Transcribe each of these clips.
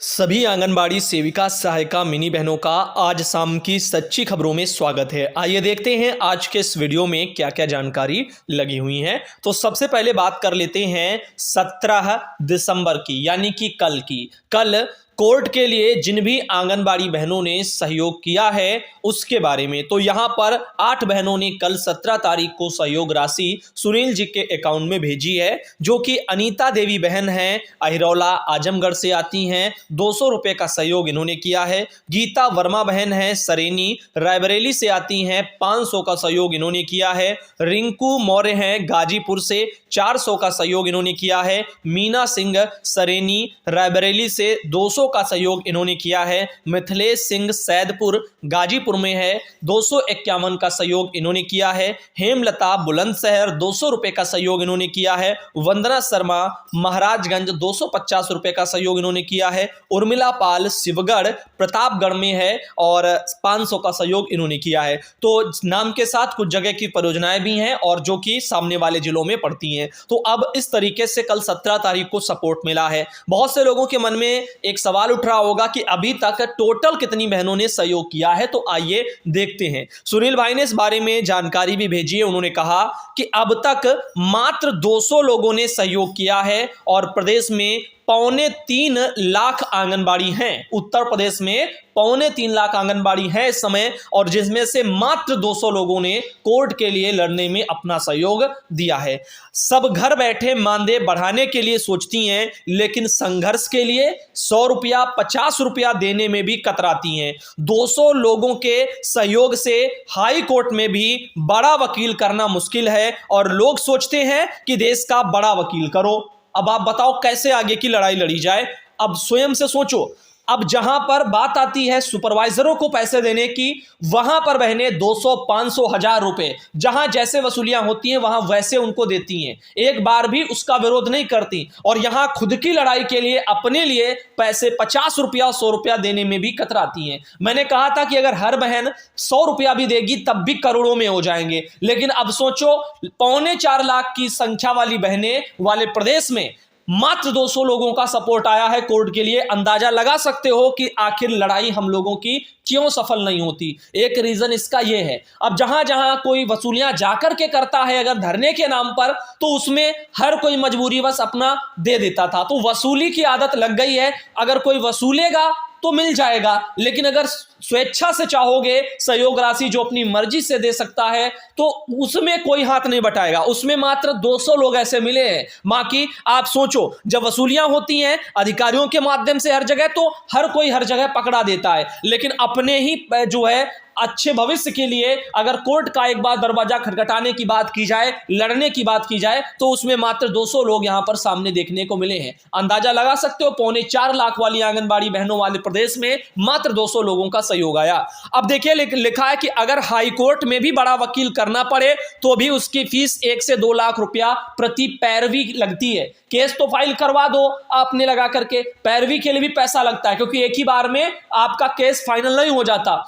सभी आंगनबाड़ी सेविका सहायिका मिनी बहनों का आज शाम की सच्ची खबरों में स्वागत है। आइए देखते हैं आज के इस वीडियो में क्या क्या जानकारी लगी हुई है। तो सबसे पहले बात कर लेते हैं 17 दिसंबर की, यानी कि कल कोर्ट के लिए जिन भी आंगनबाड़ी बहनों ने सहयोग किया है उसके बारे में। तो यहां पर 8 बहनों ने कल 17 तारीख को सहयोग राशि सुनील जी के अकाउंट में भेजी है, जो कि अनीता देवी बहन हैं, अहिरौला आजमगढ़ से आती हैं, 200 रुपये का सहयोग इन्होंने किया है। गीता वर्मा बहन हैं, सरेनी रायबरेली से आती हैं, 500 का सहयोग इन्होंने किया है। रिंकू मौर्य हैं, गाजीपुर से, 400 का सहयोग इन्होंने किया है। मीना सिंह सरेनी रायबरेली से 200 का सहयोग इन्होंने किया है। मिथिलेश सिंह सैदपुर गाजीपुर में है, 251 का सहयोग इन्होंने किया है। हेमलता बुलंदशहर 200 रुपये का सहयोग इन्होंने किया है। वंदना शर्मा महाराजगंज 250 रुपये का सहयोग इन्होंने किया है। उर्मिला पाल शिवगढ़ प्रतापगढ़ में है और 500 का सहयोग इन्होंने किया है। तो नाम के साथ कुछ जगह की परियोजनाएं भी हैं और जो कि सामने वाले जिलों में पड़ती हैं। तो अब इस तरीके से कल 17 तारीख को सपोर्ट मिला है। बहुत से लोगों के मन में एक सवाल उठ रहा होगा कि अभी तक टोटल कितनी बहनों ने सहयोग किया है। तो आइए देखते हैं। सुनील भाई ने इस बारे में जानकारी भी भेजी है। उन्होंने कहा कि अब तक मात्र 200 लोगों ने सहयोग किया है और प्रदेश में 2.25 लाख आंगनबाड़ी हैं। उत्तर प्रदेश में 2.25 लाख आंगनबाड़ी है इस समय, और जिसमें से मात्र 200 लोगों ने कोर्ट के लिए लड़ने में अपना सहयोग दिया है। सब घर बैठे मानदेय बढ़ाने के लिए सोचती हैं, लेकिन संघर्ष के लिए 100 रुपया 50 रुपया देने में भी कतराती हैं। 200 लोगों के सहयोग से हाई कोर्ट में भी बड़ा वकील करना मुश्किल है और लोग सोचते हैं कि देश का बड़ा वकील करो। अब आप बताओ कैसे आगे की लड़ाई लड़ी जाए। अब स्वयं से सोचो। अब जहां पर बात आती है सुपरवाइजरों को पैसे देने की, वहां पर बहनें 200, 500, 1000 रुपए जहां जैसे वसूलियां होती हैं वहां वैसे उनको देती हैं, एक बार भी उसका विरोध नहीं करती। और यहां खुद की लड़ाई के लिए अपने लिए पैसे 50 रुपया 100 रुपया देने में भी कतराती हैं। मैंने कहा था कि अगर हर बहन 100 रुपया भी देगी तब भी करोड़ों में हो जाएंगे। लेकिन अब सोचो, 4.25 लाख की संख्या वाली बहनें वाले प्रदेश में मात्र 200 लोगों का सपोर्ट आया है कोर्ट के लिए। अंदाजा लगा सकते हो कि आखिर लड़ाई हम लोगों की क्यों सफल नहीं होती। एक रीजन इसका यह है, अब जहां जहां कोई वसूलियां जाकर के करता है अगर धरने के नाम पर, तो उसमें हर कोई मजबूरीवश अपना दे देता था। तो वसूली की आदत लग गई है। अगर कोई वसूलेगा तो मिल जाएगा, लेकिन अगर स्वेच्छा से चाहोगे सहयोग राशि जो अपनी मर्जी से दे सकता है, तो उसमें कोई हाथ नहीं बटाएगा। उसमें मात्र 200 लोग ऐसे मिले हैं। बाकी आप सोचो, जब वसूलियां होती हैं अधिकारियों के माध्यम से हर जगह, तो हर कोई हर जगह पकड़ा देता है, लेकिन अपने ही जो है अच्छे भविष्य के लिए अगर कोर्ट का एक बार दरवाजा खटखटाने की बात की जाए, लड़ने की बात की जाए, तो उसमें मात्र 200 लोग यहां पर सामने देखने को मिले हैं। अंदाजा लगा सकते हो, 2.25 लाख वाली आंगनबाड़ी बहनों वाले प्रदेश में मात्र 200 लोगों का सहयोग आया। अब देखिए लिखा है कि अगर हाई कोर्ट में भी बड़ा वकील करना पड़े तो भी उसकी फीस 1 से 2 लाख रुपया प्रति पैरवी लगती है। केस तो फाइल करवा दो आपने लगा करके, पैरवी के लिए भी पैसा लगता है, क्योंकि एक ही बार में आपका केस फाइनल नहीं हो जाता।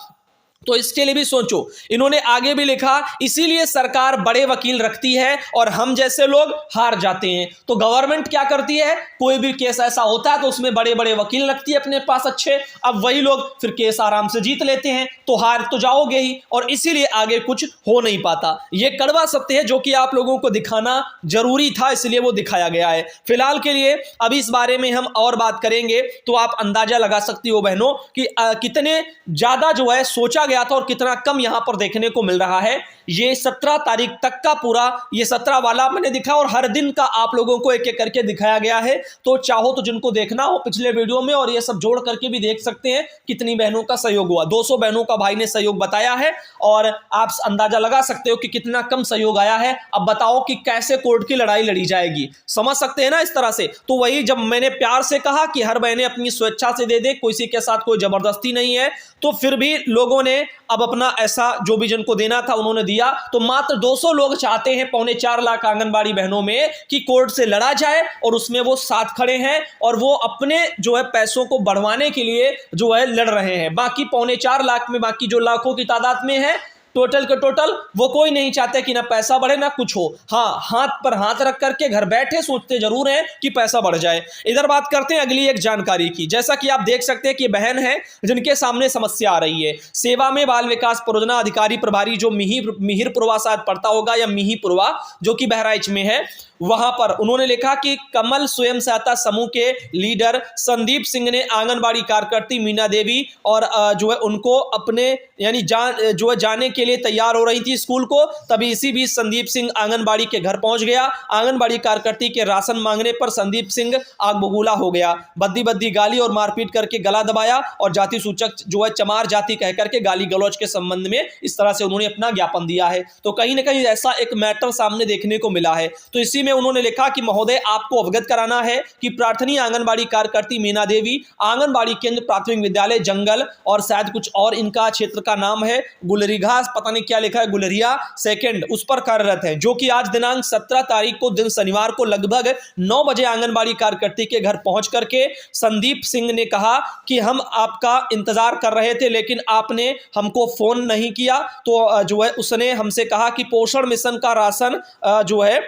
तो इसके लिए भी सोचो। इन्होंने आगे भी लिखा, इसीलिए सरकार बड़े वकील रखती है और हम जैसे लोग हार जाते हैं। तो गवर्नमेंट क्या करती है, कोई भी केस ऐसा होता है तो उसमें बड़े बड़े वकील रखती है अपने पास अच्छे। अब वही लोग फिर केस आराम से जीत लेते हैं, तो हार तो जाओगे ही, और इसीलिए आगे कुछ हो नहीं पाता। ये कड़वा सत्य है जो कि आप लोगों को दिखाना जरूरी था, इसलिए वो दिखाया गया है। फिलहाल के लिए अभी इस बारे में हम और बात करेंगे तो आप अंदाजा लगा सकती हो बहनों कि कितने ज्यादा जो है सोचा गया था और कितना कम यहां पर देखने को मिल रहा है। ये 17 तारीख तक का पूरा ये 17 वाला मैंने दिखा और हर दिन का आप लोगों को एक एक करके दिखाया गया है। तो चाहो तो जिनको देखना हो पिछले वीडियो में और ये सब जोड़ करके भी देख सकते हैं कितनी बहनों का सहयोग हुआ। 200 बहनों का भाई ने सहयोग बताया है और आप अंदाजा लगा सकते हो कि कितना कम सहयोग आया है। अब बताओ कि कैसे कोर्ट की लड़ाई लड़ी जाएगी, समझ सकते हैं ना इस तरह से। तो वही जब मैंने प्यार से कहा कि हर बहनें अपनी स्वेच्छा से दे दे, किसी के साथ कोई जबरदस्ती नहीं है, तो फिर भी लोगों ने अब अपना ऐसा जो भी जिनको देना था उन्होंने दिया। तो मात्र 200 लोग चाहते हैं 2.25 लाख आंगनबाड़ी बहनों में कि कोर्ट से लड़ा जाए, और उसमें वो साथ खड़े हैं और वो अपने जो है पैसों को बढ़वाने के लिए जो है लड़ रहे हैं। बाकी 2.25 लाख में बाकी जो लाखों की तादाद में है टोटल के टोटल वो कोई नहीं चाहते कि ना पैसा बढ़े ना कुछ हो। हाँ, हाथ पर हाथ रख करके घर बैठे सोचते जरूर हैं कि पैसा बढ़ जाए। इधर बात करते हैं अगली एक जानकारी की। जैसा कि आप देख सकते हैं कि बहन है जिनके सामने समस्या आ रही है। सेवा में बाल विकास परियोजना अधिकारी प्रभारी जो मिहिरपुरवा शायद पड़ता होगा या मिहीपुरवा, जो कि बहराइच में है, वहां पर उन्होंने लिखा कि कमल स्वयं सहायता समूह के लीडर संदीप सिंह ने आंगनबाड़ी कार्यकर्ती मीना देवी और जो है उनको अपने यानी जाने के लिए तैयार हो रही थी स्कूल को, तभी इसी बीच संदीप सिंह आंगनबाड़ी के घर पहुंच गया। आंगनबाड़ी कार्यकर्ती के राशन मांगने पर संदीप सिंह आग बबूला हो गया। बद्दी बद्दी गाली और मारपीट करके गला दबाया और जाति सूचक जो है चमार जाति कह करके गाली गलौज के संबंध में इस तरह से उन्होंने अपना ज्ञापन दिया है। तो कहीं ना कहीं ऐसा एक मैटर सामने देखने को मिला है। तो इसी में उन्होंने लिखा कि महोदय आपको अवगत कराना है कि प्रार्थनी आंगनबाड़ी कार्यकर्ती मीना देवी आंगनबाड़ी केंद्र प्राथमिक विद्यालय जंगल और शायद कुछ और इनका क्षेत्र का नाम है गुलरीघा, पता नहीं क्या लिखा है, गुलरिया सेकंड, उस पर कार्यरत है। जो कि आज दिनांक 17 तारीख को दिन शनिवार को लगभग 9 बजे आंगनबाड़ी कार्यकर्ती के घर पहुंच करके संदीप सिंह ने कहा कि हम आपका इंतजार कर रहे थे लेकिन आपने हमको फोन नहीं किया। तो जो है उसने हमसे कहा कि पोषण मिशन का राशन जो है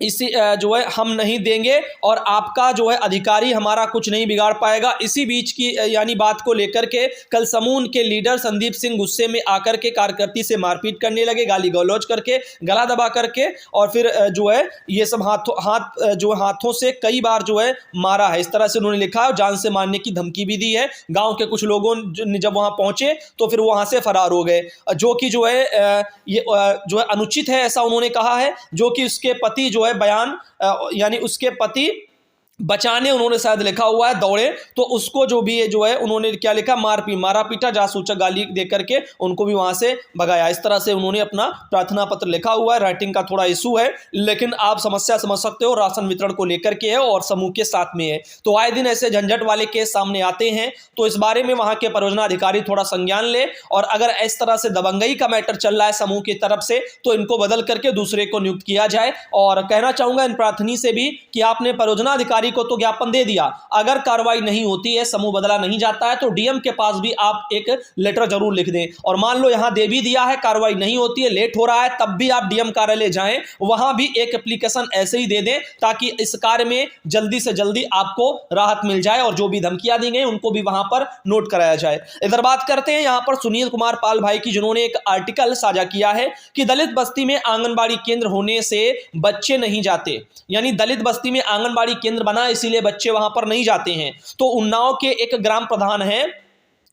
इसी जो है हम नहीं देंगे और आपका जो है अधिकारी हमारा कुछ नहीं बिगाड़ पाएगा। इसी बीच की यानी बात को लेकर के कल समूह के लीडर संदीप सिंह गुस्से में आकर के कार्यकर्ती से मारपीट करने लगे, गाली गलौज करके, गला दबा करके, और फिर जो है ये सब हाथों से कई बार जो है मारा है। इस तरह से उन्होंने लिखा है, जान से मारने की धमकी भी दी है। गाँव के कुछ लोगों ने जब वहाँ पहुंचे तो फिर वहाँ से फरार हो गए, जो कि जो है ये जो है अनुचित है ऐसा उन्होंने कहा है। जो कि उसके पति जो बयान यानी उसके पति बचाने उन्होंने शायद लिखा हुआ है दौड़े, तो उसको जो भी है जो है उन्होंने क्या लिखा, मारा पीटा, जासूचक गाली दे करके उनको भी वहां से भगाया। इस तरह से उन्होंने अपना प्रार्थना पत्र लिखा हुआ है। राइटिंग का थोड़ा इशू है लेकिन आप समस्या समझ सकते हो, राशन वितरण को लेकर के है और समूह के साथ में है। तो आए दिन ऐसे झंझट वाले केस सामने आते हैं, तो इस बारे में वहां के परियोजना अधिकारी थोड़ा संज्ञान ले और अगर इस तरह से दबंगई का मैटर चल रहा है समूह की तरफ से तो इनको बदल करके दूसरे को नियुक्त किया जाए। और कहना चाहूंगा इन प्रार्थनी से भी कि आपने परियोजना अधिकारी को तो ज्ञापन दे दिया, अगर कार्रवाई नहीं होती है, समूह बदला नहीं जाता है तो डीएम के पास भी आप एक लेटर जरूर लिख दें। और मान लो यहां दे भी दिया है, कार्रवाई नहीं होती है, लेट हो रहा है, तब भी आप डीएम कार्यालय जाएं, वहां भी एक एप्लीकेशन ऐसे ही दे दें ताकि इस कार्य में जल्दी से जल्दी आपको राहत मिल जाए और जो भी धमकियां दी गई उनको भी वहां पर नोट कराया जाए। इधर बात करते हैं यहां पर सुनील कुमार पाल भाई की, जिन्होंने एक आर्टिकल साझा किया है कि दलित बस्ती में आंगनबाड़ी केंद्र होने से बच्चे नहीं जाते, यानी दलित बस्ती में आंगनबाड़ी केंद्र बना इसीलिए बच्चे वहां पर नहीं जाते हैं। तो उन्नाव के एक ग्राम प्रधान हैं,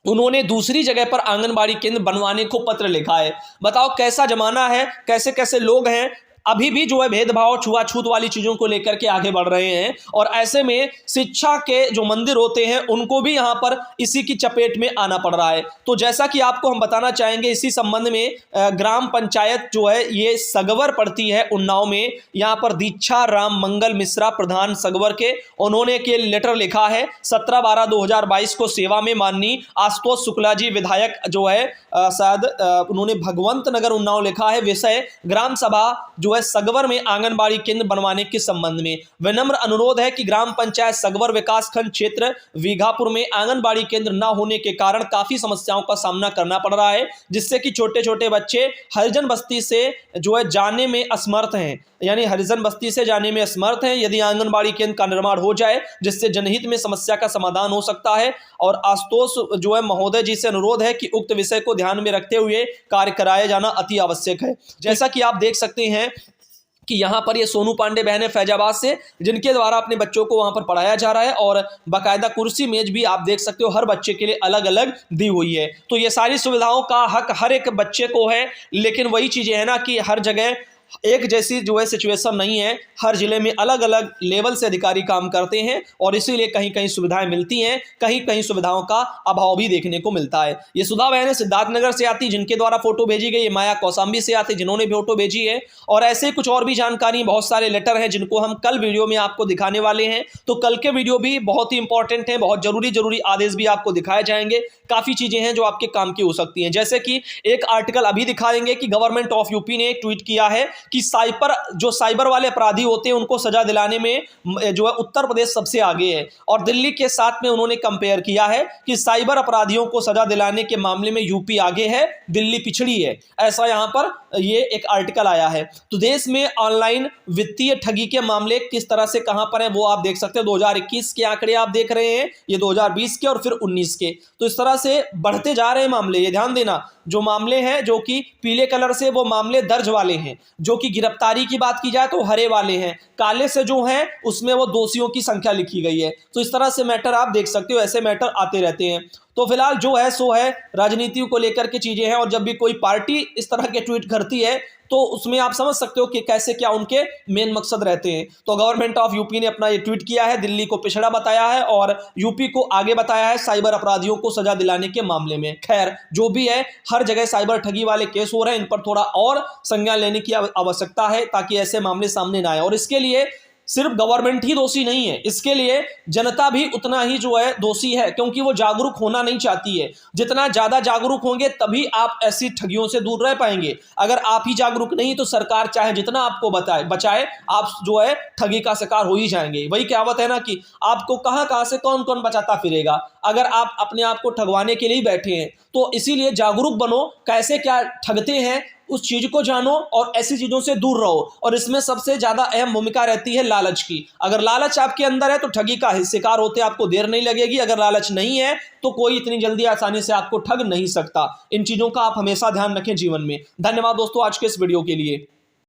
उन्होंने दूसरी जगह पर आंगनबाड़ी केंद्र बनवाने को पत्र लिखा है। बताओ कैसा जमाना है, कैसे कैसे लोग हैं, अभी भी जो है भेदभाव छुआछूत वाली चीजों को लेकर के आगे बढ़ रहे हैं। और ऐसे में शिक्षा के जो मंदिर होते हैं उनको भी यहां पर इसी की चपेट में आना पड़ रहा है। तो जैसा कि आपको हम बताना चाहेंगे इसी संबंध में ग्राम पंचायत जो है ये सगवर पड़ती है उन्नाव में, यहां पर दीक्षा राम मंगल मिश्रा प्रधान सगवर के, उन्होंने के लेटर लिखा है 17/12/2022 को सेवा में माननीय आशुतोष शुक्ला जी विधायक जो है शायद उन्होंने भगवंत नगर उन्नाव लिखा है। विषय ग्राम सभा जो सगवर में आंगनबाड़ी केंद्र बनवाने के संबंध में विनम्र अनुरोध है कि ग्राम पंचायत सगवर विकास खंड क्षेत्र वीघापुर में आंगनबाड़ी केंद्र न होने के कारण काफी समस्याओं का सामना करना पड़ रहा है, जिससे कि छोटे छोटे बच्चे हरिजन बस्ती से जो है जाने में असमर्थ हैं, यानी हरिजन बस्ती से जाने में असमर्थ हैं। यदि आंगनबाड़ी केंद्र का निर्माण हो जाए जिससे जनहित में समस्या का समाधान हो सकता है। और आशुतोष जो है महोदय जी से अनुरोध है कि उक्त विषय को ध्यान में रखते हुए कार्य कराया जाना अति आवश्यक है। जैसा कि आप देख सकते हैं कि यहाँ पर ये सोनू पांडे बहन है फैजाबाद से, जिनके द्वारा अपने बच्चों को वहाँ पर पढ़ाया जा रहा है और बाकायदा कुर्सी मेज भी आप देख सकते हो हर बच्चे के लिए अलग अलग दी हुई है। तो ये सारी सुविधाओं का हक हर एक बच्चे को है, लेकिन वही चीज़ें है ना कि हर जगह एक जैसी जो है सिचुएशन नहीं है, हर जिले में अलग अलग लेवल से अधिकारी काम करते हैं और इसीलिए कहीं कहीं सुविधाएं मिलती हैं, कहीं कहीं सुविधाओं का अभाव भी देखने को मिलता है। ये सुधा बहन सिद्धार्थनगर से आती जिनके द्वारा फोटो भेजी गई, माया कौशाम्बी से आती जिन्होंने फोटो भेजी है, और ऐसे कुछ और भी जानकारी, बहुत सारे लेटर हैं जिनको हम कल वीडियो में आपको दिखाने वाले हैं। तो कल के वीडियो भी बहुत ही इंपॉर्टेंट है, बहुत जरूरी आदेश भी आपको दिखाए जाएंगे। काफी चीजें हैं जो आपके काम की हो सकती हैं, जैसे कि एक आर्टिकल अभी दिखाएंगे कि गवर्नमेंट ऑफ यूपी ने ट्वीट किया है कि साइबर वाले अपराधी होते हैं उनको सजा दिलाने में जो है उत्तर प्रदेश सबसे आगे है, और दिल्ली के साथ में उन्होंने कंपेयर किया है कि साइबर अपराधियों को सजा दिलाने के मामले में यूपी आगे है, दिल्ली पिछड़ी है। ऐसा यहां पर ये एक आर्टिकल आया है। तो देश में ऑनलाइन वित्तीय ठगी के मामले किस तरह से कहां पर है वो आप देख सकते हैं। 2021 के आंकड़े आप देख रहे हैं, ये 2020 के और फिर 19 के। तो इस तरह से बढ़ते जा रहे हैं मामले। ये ध्यान देना, जो मामले हैं जो कि पीले कलर से वो मामले दर्ज वाले हैं, जो कि गिरफ्तारी की बात की जाए तो हरे वाले हैं, काले से जो हैं उसमें वो दोषियों की संख्या लिखी गई है। तो इस तरह से मैटर आप देख सकते हो, ऐसे मैटर आते रहते हैं। तो फिलहाल जो है सो है, राजनीति को लेकर के चीजें हैं, और जब भी कोई पार्टी इस तरह के ट्वीट करती है तो उसमें आप समझ सकते हो कि कैसे क्या उनके मेन मकसद रहते हैं। तो गवर्नमेंट ऑफ यूपी ने अपना ये ट्वीट किया है, दिल्ली को पिछड़ा बताया है और यूपी को आगे बताया है साइबर अपराधियों को सजा दिलाने के मामले में। खैर जो भी है, हर जगह साइबर ठगी वाले केस हो रहे हैं, इन पर थोड़ा और संज्ञान लेने की आवश्यकता है ताकि ऐसे मामले सामने ना आए। और इसके लिए सिर्फ गवर्नमेंट ही दोषी नहीं है, इसके लिए जनता भी उतना ही जो है दोषी है, क्योंकि वो जागरूक होना नहीं चाहती है। जितना ज्यादा जागरूक होंगे तभी आप ऐसी ठगियों से दूर रह पाएंगे। अगर आप ही जागरूक नहीं तो सरकार चाहे जितना आपको बचाए, आप जो है ठगी का शिकार हो ही जाएंगे। वही कहावत है ना कि आपको कहां कहां से कौन कौन बचाता फिरेगा, अगर आप अपने आप को ठगवाने के लिए बैठे हैं। तो इसीलिए जागरूक बनो, कैसे क्या ठगते हैं उस चीज को जानो और ऐसी चीजों से दूर रहो। और इसमें सबसे ज्यादा अहम भूमिका रहती है लालच की। अगर लालच आपके अंदर है तो ठगी का शिकार होते आपको देर नहीं लगेगी। अगर लालच नहीं है तो कोई इतनी जल्दी आसानी से आपको ठग नहीं सकता। इन चीजों का आप हमेशा ध्यान रखें जीवन में। धन्यवाद दोस्तों आज के इस वीडियो के लिए।